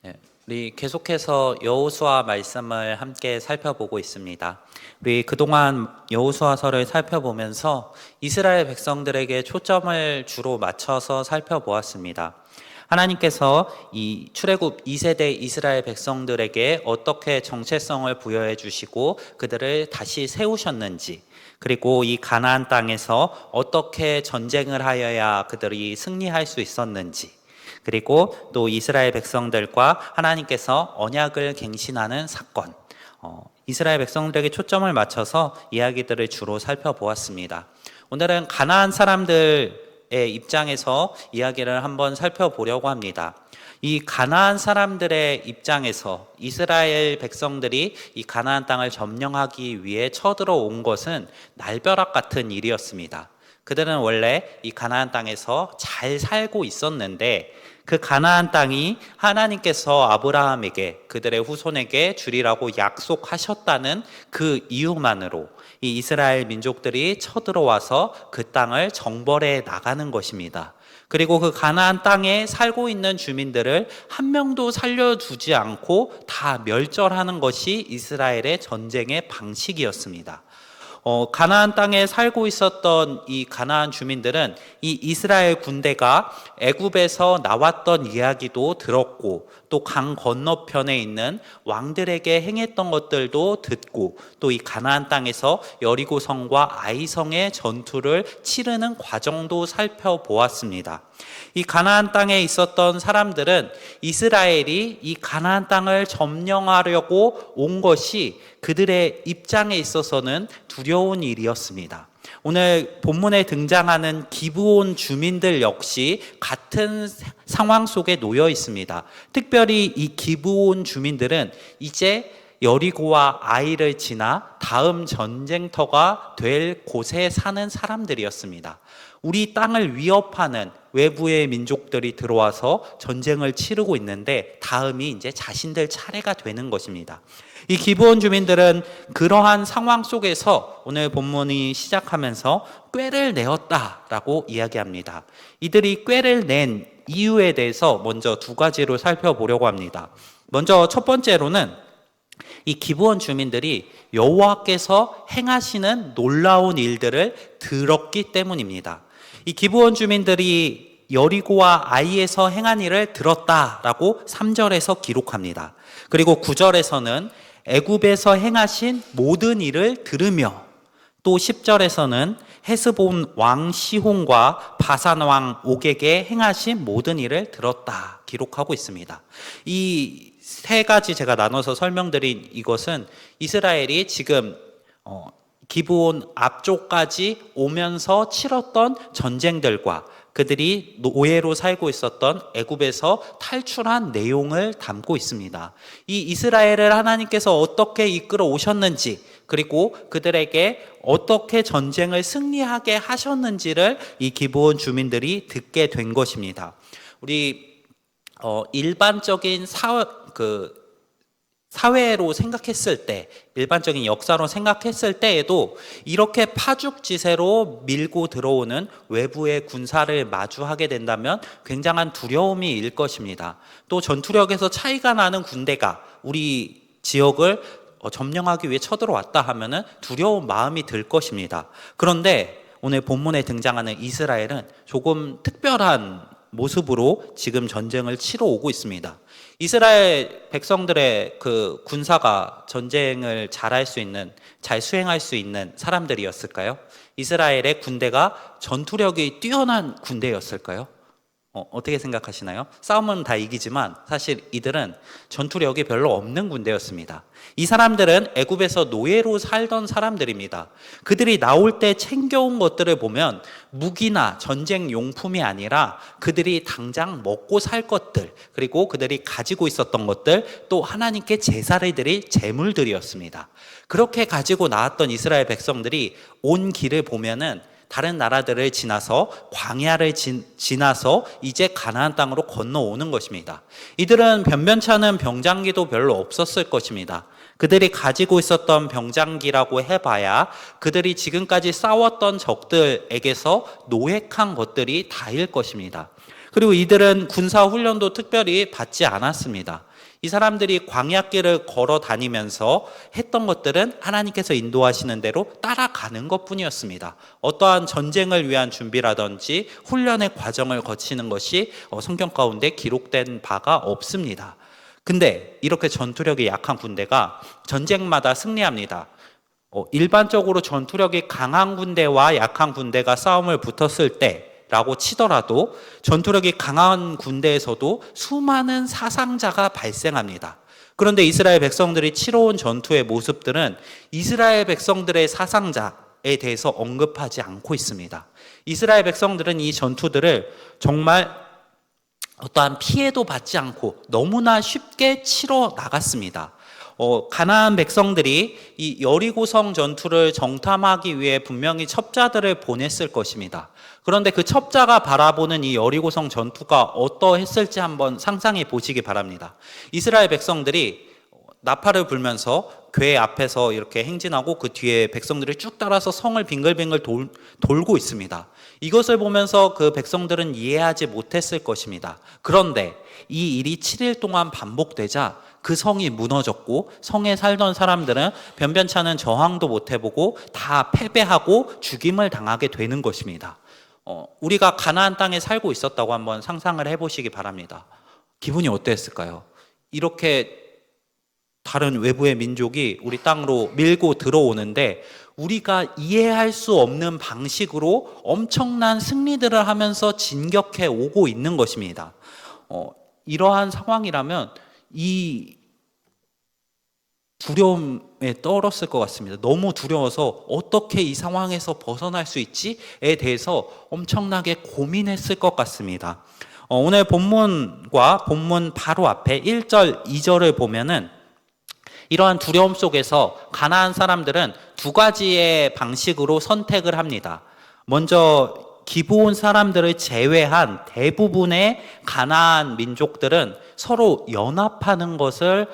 네, 우리 계속해서 여호수아 말씀을 함께 살펴보고 있습니다. 우리 그동안 여호수아서를 살펴보면서 이스라엘 백성들에게 초점을 주로 맞춰서 살펴보았습니다. 하나님께서 이 출애굽 2세대 이스라엘 백성들에게 어떻게 정체성을 부여해 주시고 그들을 다시 세우셨는지, 그리고 이 가나안 땅에서 어떻게 전쟁을 하여야 그들이 승리할 수 있었는지, 그리고 또 이스라엘 백성들과 하나님께서 언약을 갱신하는 사건, 이스라엘 백성들에게 초점을 맞춰서 이야기들을 주로 살펴보았습니다. 오늘은 가나안 사람들의 입장에서 이야기를 한번 살펴보려고 합니다. 이 가나안 사람들의 입장에서 이스라엘 백성들이 이 가나안 땅을 점령하기 위해 쳐들어온 것은 날벼락 같은 일이었습니다. 그들은 원래 이 가나안 땅에서 잘 살고 있었는데 그 가나안 땅이 하나님께서 아브라함에게 그들의 후손에게 주리라고 약속하셨다는 그 이유만으로 이 이스라엘 민족들이 쳐들어와서 그 땅을 정벌해 나가는 것입니다. 그리고 그 가나안 땅에 살고 있는 주민들을 한 명도 살려두지 않고 다 멸절하는 것이 이스라엘의 전쟁의 방식이었습니다. 가나안 땅에 살고 있었던 이 가나안 주민들은 이 이스라엘 군대가 애굽에서 나왔던 이야기도 들었고 또 강 건너편에 있는 왕들에게 행했던 것들도 듣고 또 이 가나안 땅에서 여리고성과 아이성의 전투를 치르는 과정도 살펴보았습니다. 이 가나안 땅에 있었던 사람들은 이스라엘이 이 가나안 땅을 점령하려고 온 것이 그들의 입장에 있어서는 두려운 일이었습니다. 오늘 본문에 등장하는 기브온 주민들 역시 같은 상황 속에 놓여 있습니다. 특별히 이 기브온 주민들은 이제 여리고와 아이를 지나 다음 전쟁터가 될 곳에 사는 사람들이었습니다. 우리 땅을 위협하는 외부의 민족들이 들어와서 전쟁을 치르고 있는데 다음이 이제 자신들 차례가 되는 것입니다. 이 기브온 주민들은 그러한 상황 속에서 오늘 본문이 시작하면서 꾀를 내었다라고 이야기합니다. 이들이 꾀를 낸 이유에 대해서 먼저 두 가지로 살펴보려고 합니다. 먼저 첫 번째로는 이 기브온 주민들이 여호와께서 행하시는 놀라운 일들을 들었기 때문입니다. 이 기브온 주민들이 여리고와 아이에서 행한 일을 들었다라고 3절에서 기록합니다. 그리고 9절에서는 애굽에서 행하신 모든 일을 들으며 또 10절에서는 헤스본 왕 시혼과 바산 왕 옥에게 행하신 모든 일을 들었다 기록하고 있습니다. 이 세 가지 제가 나눠서 설명드린 이것은 이스라엘이 지금 기브온 앞쪽까지 오면서 치렀던 전쟁들과 그들이 노예로 살고 있었던 애굽에서 탈출한 내용을 담고 있습니다. 이 이스라엘을 하나님께서 어떻게 이끌어 오셨는지 그리고 그들에게 어떻게 전쟁을 승리하게 하셨는지를 이 기브온 주민들이 듣게 된 것입니다. 우리 일반적인 사회로 생각했을 때, 일반적인 역사로 생각했을 때에도 이렇게 파죽지세로 밀고 들어오는 외부의 군사를 마주하게 된다면 굉장한 두려움이 일 것입니다. 또 전투력에서 차이가 나는 군대가 우리 지역을 점령하기 위해 쳐들어왔다 하면은 두려운 마음이 들 것입니다. 그런데 오늘 본문에 등장하는 이스라엘은 조금 특별한 모습으로 지금 전쟁을 치러 오고 있습니다. 이스라엘 백성들의 그 군사가 전쟁을 잘할 수 있는, 잘 수행할 수 있는 사람들이었을까요? 이스라엘의 군대가 전투력이 뛰어난 군대였을까요? 어떻게 생각하시나요? 싸움은 다 이기지만 사실 이들은 전투력이 별로 없는 군대였습니다. 이 사람들은 애굽에서 노예로 살던 사람들입니다. 그들이 나올 때 챙겨온 것들을 보면 무기나 전쟁 용품이 아니라 그들이 당장 먹고 살 것들, 그리고 그들이 가지고 있었던 것들, 또 하나님께 제사를 드릴 제물들이었습니다. 그렇게 가지고 나왔던 이스라엘 백성들이 온 길을 보면은 다른 나라들을 지나서 광야를 지나서 이제 가나안 땅으로 건너오는 것입니다. 이들은 변변찮은 병장기도 별로 없었을 것입니다. 그들이 가지고 있었던 병장기라고 해봐야 그들이 지금까지 싸웠던 적들에게서 노획한 것들이 다일 것입니다. 그리고 이들은 군사 훈련도 특별히 받지 않았습니다. 이 사람들이 광야길을 걸어 다니면서 했던 것들은 하나님께서 인도하시는 대로 따라가는 것뿐이었습니다. 어떠한 전쟁을 위한 준비라든지 훈련의 과정을 거치는 것이 성경 가운데 기록된 바가 없습니다. 근데 이렇게 전투력이 약한 군대가 전쟁마다 승리합니다. 일반적으로 전투력이 강한 군대와 약한 군대가 싸움을 붙었을 때라고 치더라도 전투력이 강한 군대에서도 수많은 사상자가 발생합니다. 그런데 이스라엘 백성들이 치러온 전투의 모습들은 이스라엘 백성들의 사상자에 대해서 언급하지 않고 있습니다. 이스라엘 백성들은 이 전투들을 정말 어떠한 피해도 받지 않고 너무나 쉽게 치러 나갔습니다. 가나안 백성들이 이 여리고성 전투를 정탐하기 위해 분명히 첩자들을 보냈을 것입니다. 그런데 그 첩자가 바라보는 이 여리고성 전투가 어떠했을지 한번 상상해 보시기 바랍니다. 이스라엘 백성들이 나팔을 불면서 궤 앞에서 이렇게 행진하고 그 뒤에 백성들이 쭉 따라서 성을 빙글빙글 돌고 있습니다. 이것을 보면서 그 백성들은 이해하지 못했을 것입니다. 그런데 이 일이 7일 동안 반복되자 그 성이 무너졌고 성에 살던 사람들은 변변치 않은 저항도 못 해보고 다 패배하고 죽임을 당하게 되는 것입니다. 우리가 가나안 땅에 살고 있었다고 한번 상상을 해보시기 바랍니다. 기분이 어땠을까요? 이렇게 다른 외부의 민족이 우리 땅으로 밀고 들어오는데 우리가 이해할 수 없는 방식으로 엄청난 승리들을 하면서 진격해 오고 있는 것입니다. 이러한 상황이라면 이 두려움에 떨었을 것 같습니다. 너무 두려워서 어떻게 이 상황에서 벗어날 수 있지에 대해서 엄청나게 고민했을 것 같습니다. 오늘 본문과 본문 바로 앞에 1절, 2절을 보면은 이러한 두려움 속에서 가나안 사람들은 두 가지의 방식으로 선택을 합니다. 먼저 기브온 사람들을 제외한 대부분의 가나안 민족들은 서로 연합하는 것을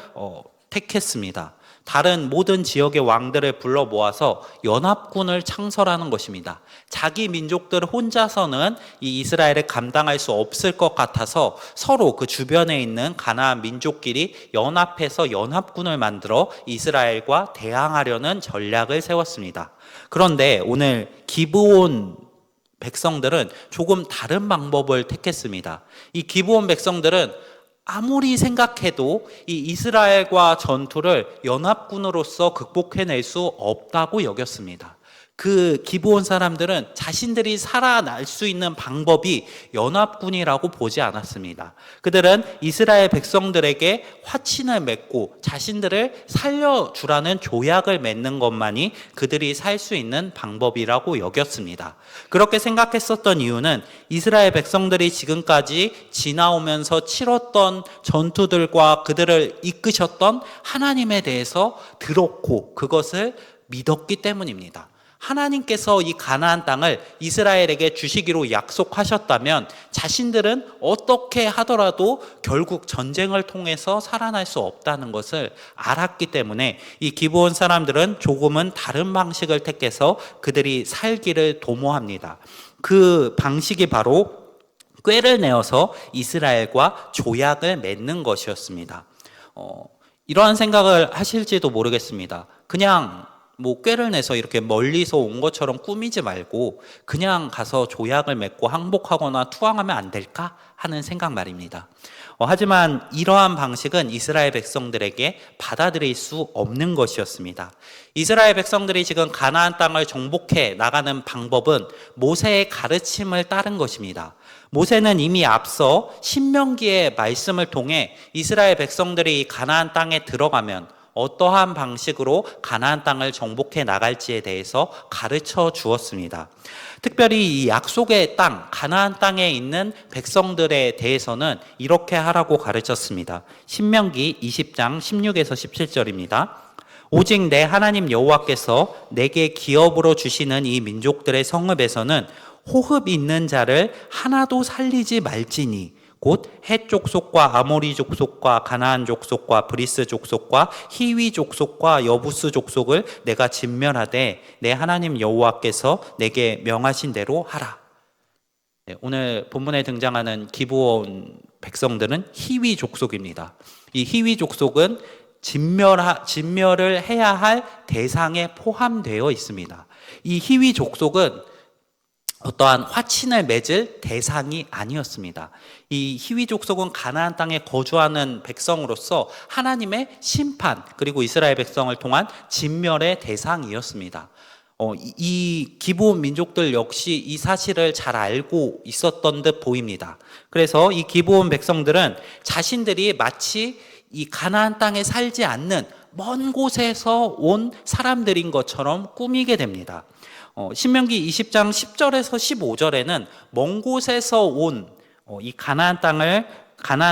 택했습니다. 다른 모든 지역의 왕들을 불러 모아서 연합군을 창설하는 것입니다. 자기 민족들 혼자서는 이 이스라엘을 감당할 수 없을 것 같아서 서로 그 주변에 있는 가나안 민족끼리 연합해서 연합군을 만들어 이스라엘과 대항하려는 전략을 세웠습니다. 그런데 오늘 기브온 백성들은 조금 다른 방법을 택했습니다. 이 기브온 백성들은 아무리 생각해도 이 이스라엘과 전투를 연합군으로서 극복해낼 수 없다고 여겼습니다. 그 기브온 사람들은 자신들이 살아날 수 있는 방법이 연합군이라고 보지 않았습니다. 그들은 이스라엘 백성들에게 화친을 맺고 자신들을 살려주라는 조약을 맺는 것만이 그들이 살 수 있는 방법이라고 여겼습니다. 그렇게 생각했었던 이유는 이스라엘 백성들이 지금까지 지나오면서 치렀던 전투들과 그들을 이끄셨던 하나님에 대해서 들었고 그것을 믿었기 때문입니다. 하나님께서 이 가나안 땅을 이스라엘에게 주시기로 약속하셨다면 자신들은 어떻게 하더라도 결국 전쟁을 통해서 살아날 수 없다는 것을 알았기 때문에 이 기브온 사람들은 조금은 다른 방식을 택해서 그들이 살기를 도모합니다. 그 방식이 바로 꾀를 내어서 이스라엘과 조약을 맺는 것이었습니다. 이러한 생각을 하실지도 모르겠습니다. 그냥 꾀를 내서 이렇게 멀리서 온 것처럼 꾸미지 말고 그냥 가서 조약을 맺고 항복하거나 투항하면 안 될까 하는 생각 말입니다. 하지만 이러한 방식은 이스라엘 백성들에게 받아들일 수 없는 것이었습니다. 이스라엘 백성들이 지금 가나안 땅을 정복해 나가는 방법은 모세의 가르침을 따른 것입니다. 모세는 이미 앞서 신명기의 말씀을 통해 이스라엘 백성들이 가나안 땅에 들어가면 어떠한 방식으로 가나안 땅을 정복해 나갈지에 대해서 가르쳐 주었습니다. 특별히 이 약속의 땅, 가나안 땅에 있는 백성들에 대해서는 이렇게 하라고 가르쳤습니다. 신명기 20장 16에서 17절입니다. 오직 내 하나님 여호와께서 내게 기업으로 주시는 이 민족들의 성읍에서는 호흡 있는 자를 하나도 살리지 말지니 곧 헷 족속과 아모리 족속과 가나안 족속과 브리스 족속과 히위 족속과 여부스 족속을 내가 진멸하되 내 하나님 여호와께서 내게 명하신 대로 하라. 네, 오늘 본문에 등장하는 기브온 백성들은 히위 족속입니다. 이 히위 족속은 진멸을 해야 할 대상에 포함되어 있습니다. 이 히위 족속은 어떠한 화친을 맺을 대상이 아니었습니다. 이 히위 족속은 가나안 땅에 거주하는 백성으로서 하나님의 심판 그리고 이스라엘 백성을 통한 진멸의 대상이었습니다. 이 기브온 민족들 역시 이 사실을 잘 알고 있었던 듯 보입니다. 그래서 이 기브온 백성들은 자신들이 마치 이 가나안 땅에 살지 않는 먼 곳에서 온 사람들인 것처럼 꾸미게 됩니다. 신명기 20장 10절에서 15절에는 먼 곳에서 온 이 가나안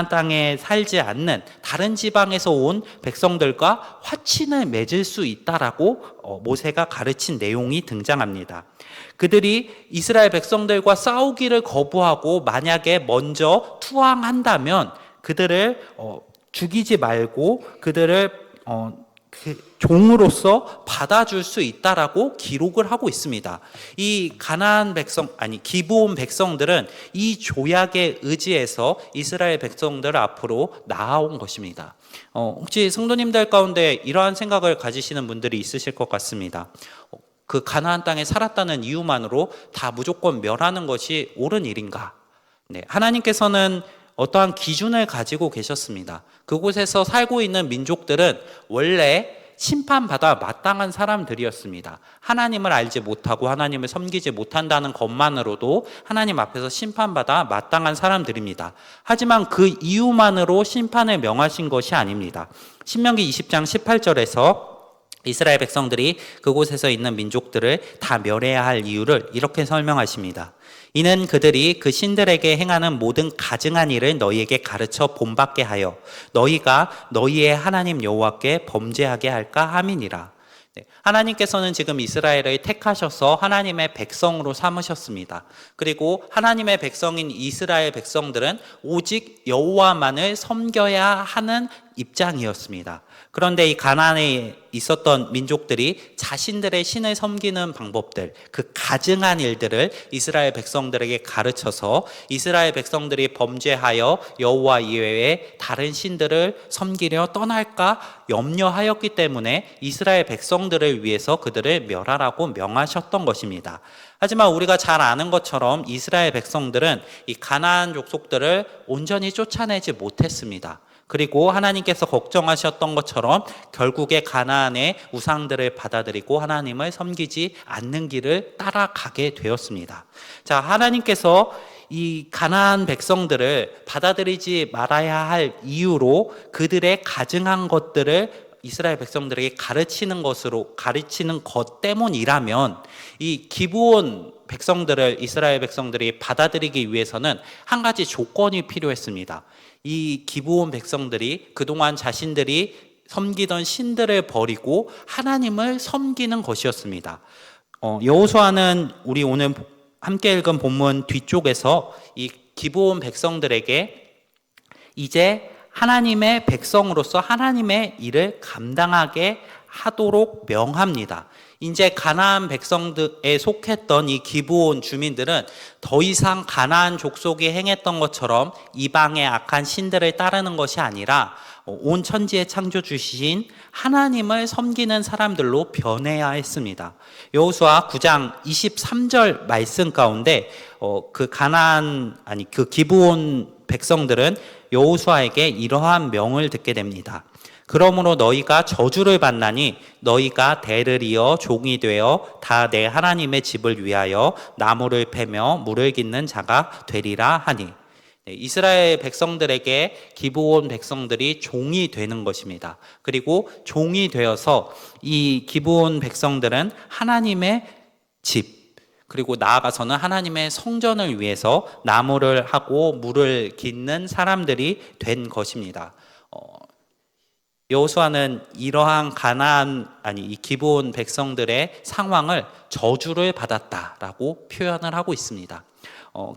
땅에 살지 않는 다른 지방에서 온 백성들과 화친을 맺을 수 있다라고 모세가 가르친 내용이 등장합니다. 그들이 이스라엘 백성들과 싸우기를 거부하고 만약에 먼저 투항한다면 그들을 죽이지 말고 그들을 종으로서 받아줄 수 있다라고 기록을 하고 있습니다. 이 기브온 백성들은 이 조약에 의지해서 이스라엘 백성들 앞으로 나아온 것입니다. 혹시 성도님들 가운데 이러한 생각을 가지시는 분들이 있으실 것 같습니다. 그 가나안 땅에 살았다는 이유만으로 다 무조건 멸하는 것이 옳은 일인가? 네, 하나님께서는 어떠한 기준을 가지고 계셨습니다. 그곳에서 살고 있는 민족들은 원래 심판받아 마땅한 사람들이었습니다. 하나님을 알지 못하고 하나님을 섬기지 못한다는 것만으로도 하나님 앞에서 심판받아 마땅한 사람들입니다. 하지만 그 이유만으로 심판을 명하신 것이 아닙니다. 신명기 20장 18절에서 이스라엘 백성들이 그곳에서 있는 민족들을 다 멸해야 할 이유를 이렇게 설명하십니다. 이는 그들이 그 신들에게 행하는 모든 가증한 일을 너희에게 가르쳐 본받게 하여 너희가 너희의 하나님 여호와께 범죄하게 할까 함이니라. 하나님께서는 지금 이스라엘을 택하셔서 하나님의 백성으로 삼으셨습니다. 그리고 하나님의 백성인 이스라엘 백성들은 오직 여호와만을 섬겨야 하는 입장이었습니다. 그런데 이 가나안에 있었던 민족들이 자신들의 신을 섬기는 방법들, 그 가증한 일들을 이스라엘 백성들에게 가르쳐서 이스라엘 백성들이 범죄하여 여호와 이외에 다른 신들을 섬기려 떠날까 염려하였기 때문에 이스라엘 백성들을 위해서 그들을 멸하라고 명하셨던 것입니다. 하지만 우리가 잘 아는 것처럼 이스라엘 백성들은 이 가나안 족속들을 온전히 쫓아내지 못했습니다. 그리고 하나님께서 걱정하셨던 것처럼 결국에 가나안의 우상들을 받아들이고 하나님을 섬기지 않는 길을 따라가게 되었습니다. 자, 하나님께서 이 가나안 백성들을 받아들이지 말아야 할 이유로 그들의 가증한 것들을 이스라엘 백성들에게 가르치는 것 때문이라면 이 기브온 백성들을 이스라엘 백성들이 받아들이기 위해서는 한 가지 조건이 필요했습니다. 이 기브온 백성들이 그동안 자신들이 섬기던 신들을 버리고 하나님을 섬기는 것이었습니다. 여호수아는 우리 오늘 함께 읽은 본문 뒤쪽에서 이 기브온 백성들에게 이제 하나님의 백성으로서 하나님의 일을 감당하게 하도록 명합니다. 이제 가나안 백성들에 속했던 이 기브온 주민들은 더 이상 가나안 족속이 행했던 것처럼 이방의 악한 신들을 따르는 것이 아니라 온 천지의 창조주신 하나님을 섬기는 사람들로 변해야 했습니다. 여호수아 9장 23절 말씀 가운데 그 기브온 백성들은 여호수아에게 이러한 명을 듣게 됩니다. 그러므로 너희가 저주를 받나니 너희가 대를 이어 종이 되어 다 내 하나님의 집을 위하여 나무를 패며 물을 깃는 자가 되리라 하니. 이스라엘 백성들에게 기브온 백성들이 종이 되는 것입니다. 그리고 종이 되어서 이 기브온 백성들은 하나님의 집, 그리고 나아가서는 하나님의 성전을 위해서 나무를 하고 물을 깃는 사람들이 된 것입니다. 여호수아는 이러한 이 기브온 백성들의 상황을 저주를 받았다라고 표현을 하고 있습니다.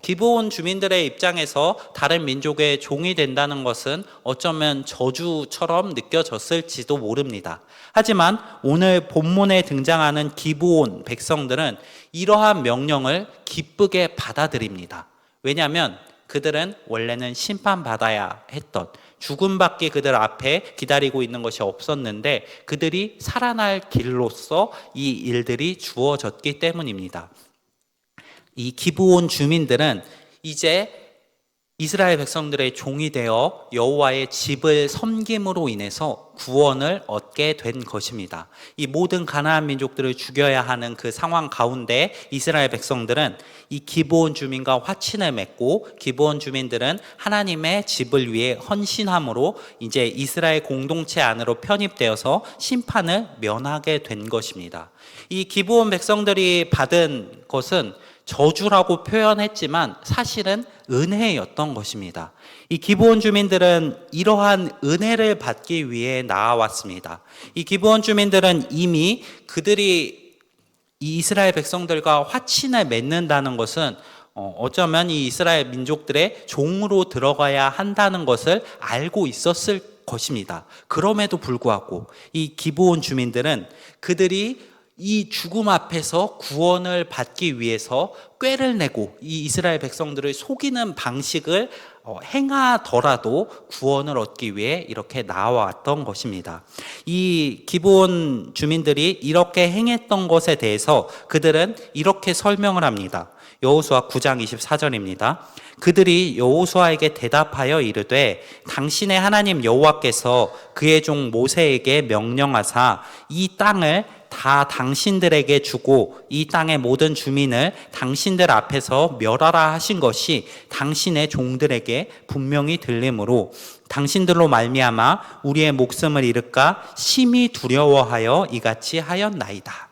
기브온 주민들의 입장에서 다른 민족의 종이 된다는 것은 어쩌면 저주처럼 느껴졌을지도 모릅니다. 하지만 오늘 본문에 등장하는 기브온 백성들은 이러한 명령을 기쁘게 받아들입니다. 왜냐하면 그들은 원래는 심판받아야 했던, 죽음밖에 그들 앞에 기다리고 있는 것이 없었는데 그들이 살아날 길로서 이 일들이 주어졌기 때문입니다. 이 기브온 주민들은 이제 이스라엘 백성들의 종이 되어 여호와의 집을 섬김으로 인해서 구원을 얻게 된 것입니다. 이 모든 가나안 민족들을 죽여야 하는 그 상황 가운데 이스라엘 백성들은 이 기브온 주민과 화친을 맺고, 기브온 주민들은 하나님의 집을 위해 헌신함으로 이제 이스라엘 공동체 안으로 편입되어서 심판을 면하게 된 것입니다. 이 기브온 백성들이 받은 것은 저주라고 표현했지만 사실은 은혜였던 것입니다. 이 기브온 주민들은 이러한 은혜를 받기 위해 나아왔습니다. 이 기브온 주민들은 이미 그들이 이 이스라엘 백성들과 화친을 맺는다는 것은 어쩌면 이 이스라엘 민족들의 종으로 들어가야 한다는 것을 알고 있었을 것입니다. 그럼에도 불구하고 이 기브온 주민들은 그들이 이 죽음 앞에서 구원을 받기 위해서 꾀를 내고 이 이스라엘 백성들을 속이는 방식을 행하더라도 구원을 얻기 위해 이렇게 나왔던 것입니다. 이 기브온 주민들이 이렇게 행했던 것에 대해서 그들은 이렇게 설명을 합니다. 여호수아 9장 24절입니다. 그들이 여호수아에게 대답하여 이르되 당신의 하나님 여호와께서 그의 종 모세에게 명령하사 이 땅을 다 당신들에게 주고 이 땅의 모든 주민을 당신들 앞에서 멸하라 하신 것이 당신의 종들에게 분명히 들리므로 당신들로 말미암아 우리의 목숨을 잃을까 심히 두려워하여 이같이 하였나이다.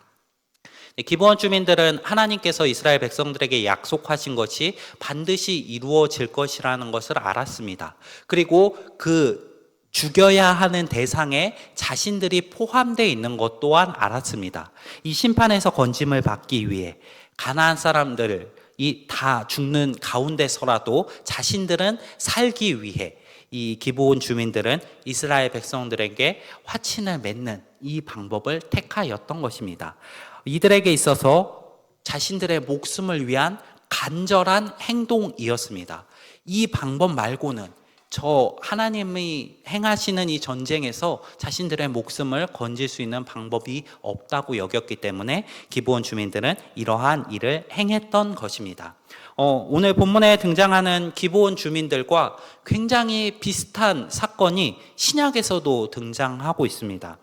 기브온 주민들은 하나님께서 이스라엘 백성들에게 약속하신 것이 반드시 이루어질 것이라는 것을 알았습니다. 그리고 그 죽여야 하는 대상에 자신들이 포함되어 있는 것 또한 알았습니다. 이 심판에서 건짐을 받기 위해 가나안 사람들이 다 죽는 가운데서라도 자신들은 살기 위해 이 기브온 주민들은 이스라엘 백성들에게 화친을 맺는 이 방법을 택하였던 것입니다. 이들에게 있어서 자신들의 목숨을 위한 간절한 행동이었습니다. 이 방법 말고는 저 하나님이 행하시는 이 전쟁에서 자신들의 목숨을 건질 수 있는 방법이 없다고 여겼기 때문에 기브온 주민들은 이러한 일을 행했던 것입니다. 오늘 본문에 등장하는 기브온 주민들과 굉장히 비슷한 사건이 신약에서도 등장하고 있습니다.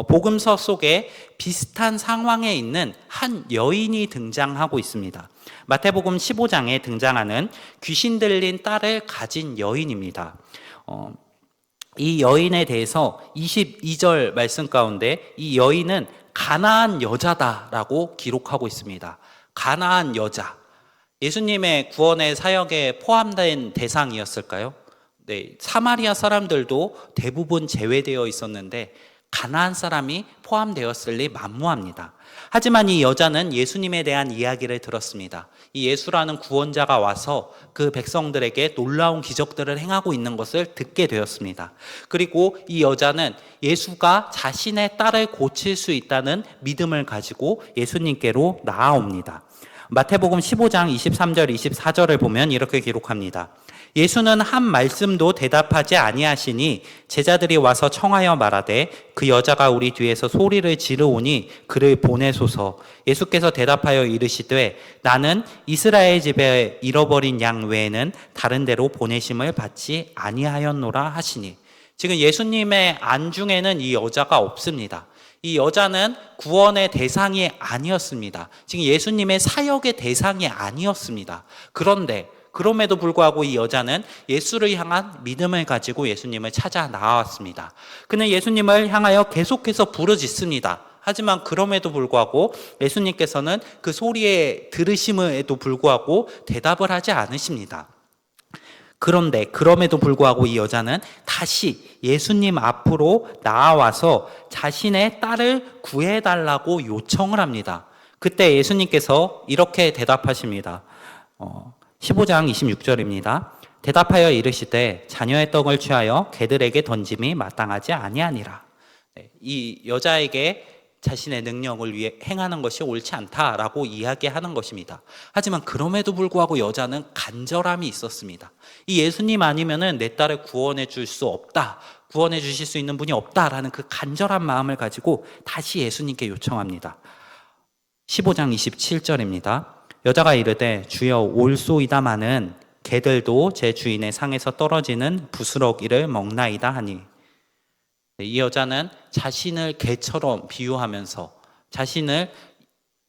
복음서 속에 비슷한 상황에 있는 한 여인이 등장하고 있습니다. 마태복음 15장에 등장하는 귀신 들린 딸을 가진 여인입니다. 이 여인에 대해서 22절 말씀 가운데 이 여인은 가나안 여자다라고 기록하고 있습니다. 가나안 여자. 예수님의 구원의 사역에 포함된 대상이었을까요? 네, 사마리아 사람들도 대부분 제외되어 있었는데 가나안 사람이 포함되었을 리 만무합니다. 하지만 이 여자는 예수님에 대한 이야기를 들었습니다. 이 예수라는 구원자가 와서 그 백성들에게 놀라운 기적들을 행하고 있는 것을 듣게 되었습니다. 그리고 이 여자는 예수가 자신의 딸을 고칠 수 있다는 믿음을 가지고 예수님께로 나아옵니다. 마태복음 15장 23절 24절을 보면 이렇게 기록합니다. 예수는 한 말씀도 대답하지 아니하시니 제자들이 와서 청하여 말하되 그 여자가 우리 뒤에서 소리를 지르오니 그를 보내소서. 예수께서 대답하여 이르시되 나는 이스라엘 집에 잃어버린 양 외에는 다른 데로 보내심을 받지 아니하였노라 하시니. 지금 예수님의 안중에는 이 여자가 없습니다. 이 여자는 구원의 대상이 아니었습니다. 지금 예수님의 사역의 대상이 아니었습니다. 그럼에도 불구하고 이 여자는 예수를 향한 믿음을 가지고 예수님을 찾아 나왔습니다. 그는 예수님을 향하여 계속해서 부르짖습니다. 하지만 그럼에도 불구하고 예수님께서는 그 소리에 들으심에도 불구하고 대답을 하지 않으십니다. 그런데 그럼에도 불구하고 이 여자는 다시 예수님 앞으로 나와서 자신의 딸을 구해달라고 요청을 합니다. 그때 예수님께서 이렇게 대답하십니다. 15장 26절입니다. 대답하여 이르시되 자녀의 떡을 취하여 개들에게 던짐이 마땅하지 아니하니라. 이 여자에게 자신의 능력을 위해 행하는 것이 옳지 않다라고 이야기하는 것입니다. 하지만 그럼에도 불구하고 여자는 간절함이 있었습니다. 이 예수님 아니면은 내 딸을 구원해 줄 수 없다, 구원해 주실 수 있는 분이 없다라는 그 간절한 마음을 가지고 다시 예수님께 요청합니다. 15장 27절입니다. 여자가 이르되 주여 올소이다마는 개들도 제 주인의 상에서 떨어지는 부스러기를 먹나이다 하니, 이 여자는 자신을 개처럼 비유하면서 자신을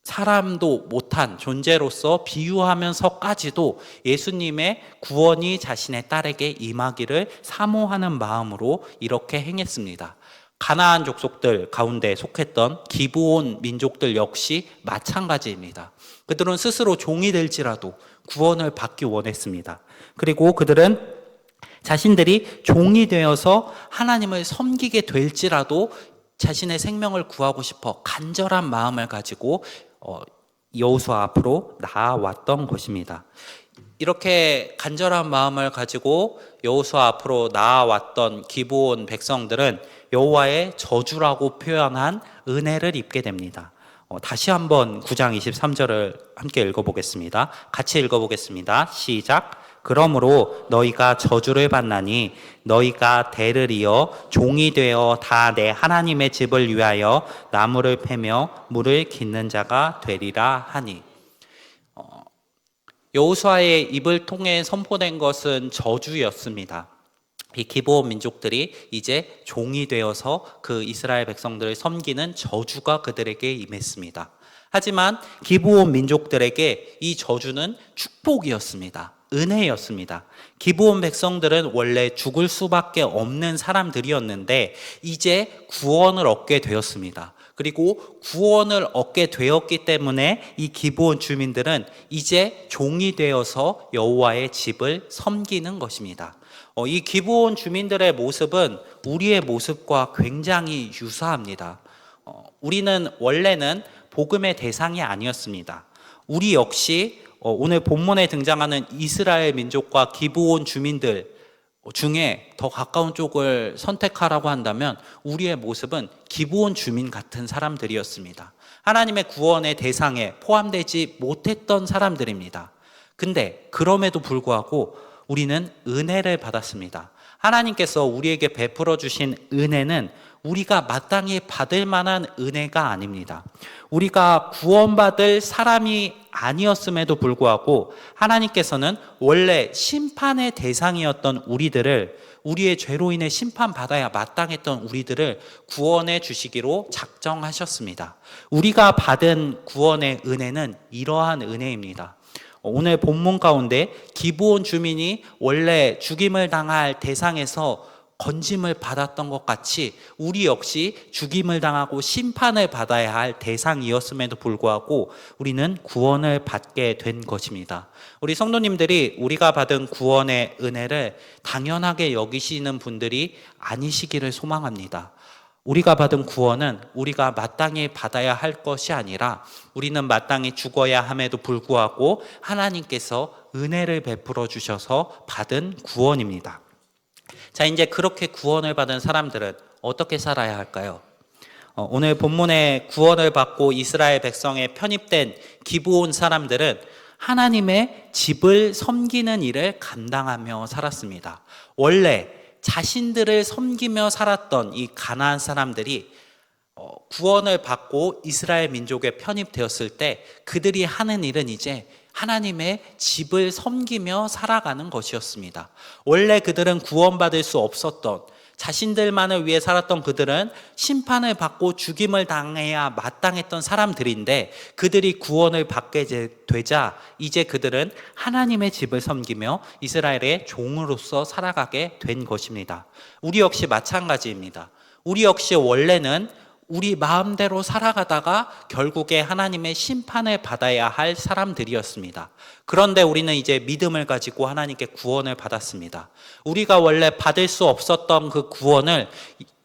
사람도 못한 존재로서 비유하면서까지도 예수님의 구원이 자신의 딸에게 임하기를 사모하는 마음으로 이렇게 행했습니다. 가나안 족속들 가운데 속했던 기브온 민족들 역시 마찬가지입니다. 그들은 스스로 종이 될지라도 구원을 받기 원했습니다. 그리고 그들은 자신들이 종이 되어서 하나님을 섬기게 될지라도 자신의 생명을 구하고 싶어 간절한 마음을 가지고 여호수아 앞으로 나아왔던 것입니다. 이렇게 간절한 마음을 가지고 여호수아 앞으로 나아왔던 기브온 백성들은 여호와의 저주라고 표현한 은혜를 입게 됩니다. 다시 한번 9장 23절을 함께 읽어보겠습니다. 같이 읽어보겠습니다. 시작. 그러므로 너희가 저주를 받나니 너희가 대를 이어 종이 되어 다 내 하나님의 집을 위하여 나무를 패며 물을 깃는 자가 되리라 하니, 여호수아의 입을 통해 선포된 것은 저주였습니다. 이 기브온 민족들이 이제 종이 되어서 그 이스라엘 백성들을 섬기는 저주가 그들에게 임했습니다. 하지만 기브온 민족들에게 이 저주는 축복이었습니다. 은혜였습니다. 기브온 백성들은 원래 죽을 수밖에 없는 사람들이었는데 이제 구원을 얻게 되었습니다. 그리고 구원을 얻게 되었기 때문에 이 기브온 주민들은 이제 종이 되어서 여호와의 집을 섬기는 것입니다. 이 기브온 주민들의 모습은 우리의 모습과 굉장히 유사합니다. 우리는 원래는 복음의 대상이 아니었습니다. 우리 역시 오늘 본문에 등장하는 이스라엘 민족과 기브온 주민들 중에 더 가까운 쪽을 선택하라고 한다면 우리의 모습은 기브온 주민 같은 사람들이었습니다. 하나님의 구원의 대상에 포함되지 못했던 사람들입니다. 근데 그럼에도 불구하고 우리는 은혜를 받았습니다. 하나님께서 우리에게 베풀어 주신 은혜는 우리가 마땅히 받을 만한 은혜가 아닙니다. 우리가 구원받을 사람이 아니었음에도 불구하고 하나님께서는 원래 심판의 대상이었던 우리들을, 우리의 죄로 인해 심판받아야 마땅했던 우리들을 구원해 주시기로 작정하셨습니다. 우리가 받은 구원의 은혜는 이러한 은혜입니다. 오늘 본문 가운데 기브온 주민이 원래 죽임을 당할 대상에서 건짐을 받았던 것 같이 우리 역시 죽임을 당하고 심판을 받아야 할 대상이었음에도 불구하고 우리는 구원을 받게 된 것입니다. 우리 성도님들이 우리가 받은 구원의 은혜를 당연하게 여기시는 분들이 아니시기를 소망합니다. 우리가 받은 구원은 우리가 마땅히 받아야 할 것이 아니라 우리는 마땅히 죽어야 함에도 불구하고 하나님께서 은혜를 베풀어 주셔서 받은 구원입니다. 자, 이제 그렇게 구원을 받은 사람들은 어떻게 살아야 할까요? 오늘 본문에 구원을 받고 이스라엘 백성에 편입된 기브온 사람들은 하나님의 집을 섬기는 일을 감당하며 살았습니다. 원래 자신들을 섬기며 살았던 이 가나안 사람들이 구원을 받고 이스라엘 민족에 편입되었을 때 그들이 하는 일은 이제 하나님의 집을 섬기며 살아가는 것이었습니다. 원래 그들은 구원받을 수 없었던, 자신들만을 위해 살았던 그들은 심판을 받고 죽임을 당해야 마땅했던 사람들인데 그들이 구원을 받게 되자 이제 그들은 하나님의 집을 섬기며 이스라엘의 종으로서 살아가게 된 것입니다. 우리 역시 마찬가지입니다. 우리 역시 원래는 우리 마음대로 살아가다가 결국에 하나님의 심판을 받아야 할 사람들이었습니다. 그런데 우리는 이제 믿음을 가지고 하나님께 구원을 받았습니다. 우리가 원래 받을 수 없었던 그 구원을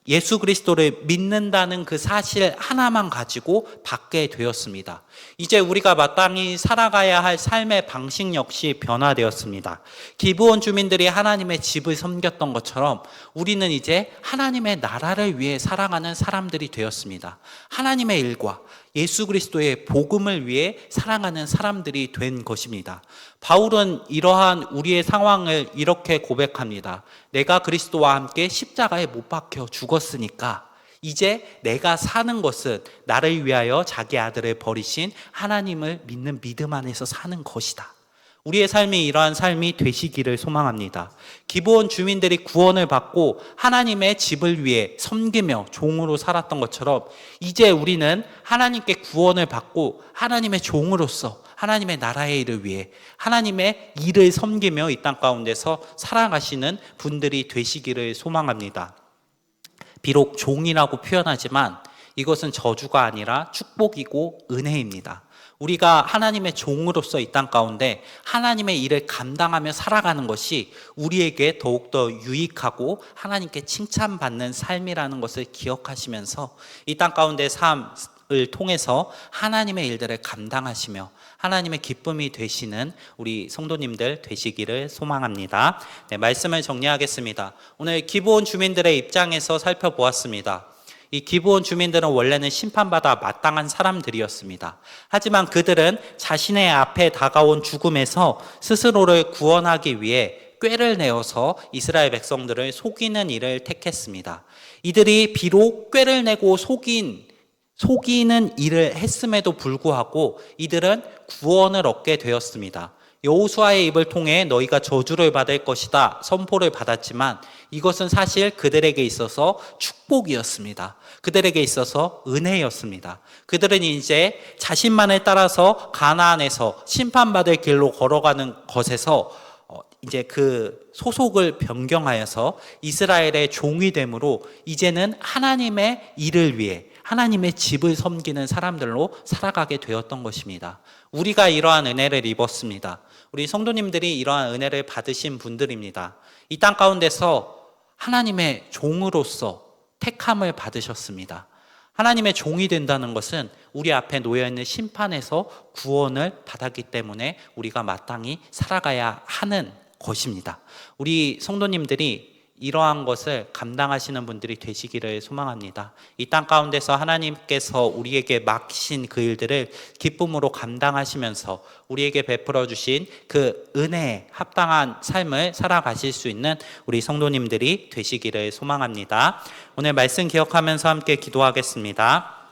예수 그리스도를 믿는다는 그 사실 하나만 가지고 받게 되었습니다. 이제 우리가 마땅히 살아가야 할 삶의 방식 역시 변화되었습니다. 기브온 주민들이 하나님의 집을 섬겼던 것처럼 우리는 이제 하나님의 나라를 위해 살아가는 사람들이 되었습니다. 하나님의 일과 예수 그리스도의 복음을 위해 살아가는 사람들이 된 것입니다. 바울은 이러한 우리의 상황을 이렇게 고백합니다. 내가 그리스도와 함께 십자가에 못 박혀 죽었으니까 이제 내가 사는 것은 나를 위하여 자기 아들을 버리신 하나님을 믿는 믿음 안에서 사는 것이다. 우리의 삶이 이러한 삶이 되시기를 소망합니다. 기브온 주민들이 구원을 받고 하나님의 집을 위해 섬기며 종으로 살았던 것처럼 이제 우리는 하나님께 구원을 받고 하나님의 종으로서 하나님의 나라의 일을 위해 하나님의 일을 섬기며 이 땅 가운데서 살아가시는 분들이 되시기를 소망합니다. 비록 종이라고 표현하지만 이것은 저주가 아니라 축복이고 은혜입니다. 우리가 하나님의 종으로서 이 땅 가운데 하나님의 일을 감당하며 살아가는 것이 우리에게 더욱더 유익하고 하나님께 칭찬받는 삶이라는 것을 기억하시면서 이 땅 가운데 삶을 통해서 하나님의 일들을 감당하시며 하나님의 기쁨이 되시는 우리 성도님들 되시기를 소망합니다. 네, 말씀을 정리하겠습니다. 오늘 기브온 주민들의 입장에서 살펴보았습니다. 이 기브온 주민들은 원래는 심판받아 마땅한 사람들이었습니다. 하지만 그들은 자신의 앞에 다가온 죽음에서 스스로를 구원하기 위해 꾀를 내어서 이스라엘 백성들을 속이는 일을 택했습니다. 이들이 비록 꾀를 내고 속이는 일을 했음에도 불구하고 이들은 구원을 얻게 되었습니다. 여호수아의 입을 통해 너희가 저주를 받을 것이다 선포를 받았지만 이것은 사실 그들에게 있어서 축복이었습니다. 그들에게 있어서 은혜였습니다. 그들은 이제 자신만을 따라서 가나안에서 심판받을 길로 걸어가는 것에서 이제 그 소속을 변경하여서 이스라엘의 종이 되므로 이제는 하나님의 일을 위해 하나님의 집을 섬기는 사람들로 살아가게 되었던 것입니다. 우리가 이러한 은혜를 입었습니다. 우리 성도님들이 이러한 은혜를 받으신 분들입니다. 이 땅 가운데서 하나님의 종으로서 택함을 받으셨습니다. 하나님의 종이 된다는 것은 우리 앞에 놓여있는 심판에서 구원을 받았기 때문에 우리가 마땅히 살아가야 하는 것입니다. 우리 성도님들이 이러한 것을 감당하시는 분들이 되시기를 소망합니다. 이 땅 가운데서 하나님께서 우리에게 맡기신 그 일들을 기쁨으로 감당하시면서 우리에게 베풀어 주신 그 은혜에 합당한 삶을 살아가실 수 있는 우리 성도님들이 되시기를 소망합니다. 오늘 말씀 기억하면서 함께 기도하겠습니다.